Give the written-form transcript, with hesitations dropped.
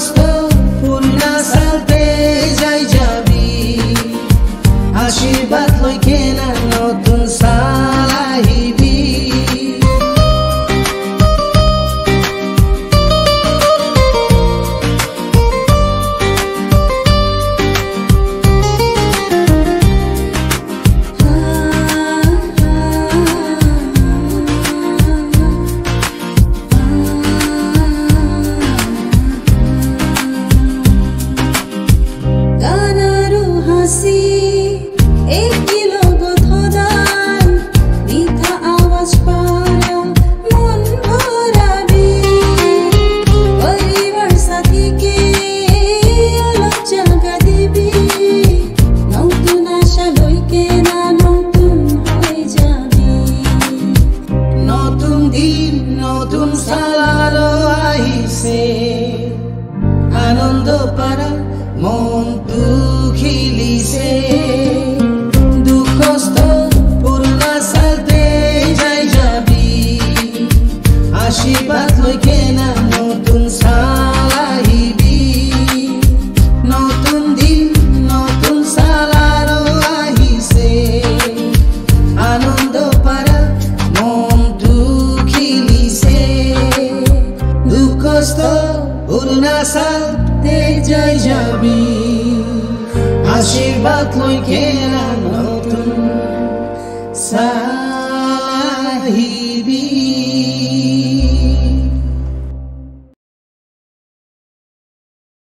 দুঃখস্থ পুরনা সালতে যাই যাবি আশীর্বাদ লই কেনা নতুন সাল আহিবি নতুন সালালো আহিছে আনন্দ পারা মন দুখিলিছে দুঃখস্থ পুরনা সালতে যাই যাবি আশীর্বাদ লই কেনা নতুন সাল আহিবি নতুন দিন নতুন সালালো আহিছে আনন্দ পারা মন দুঃখস্থ পুরনা সালতে যাই যাবি আশীর্বাদ লই কেনা নতুন সাল আহিবি।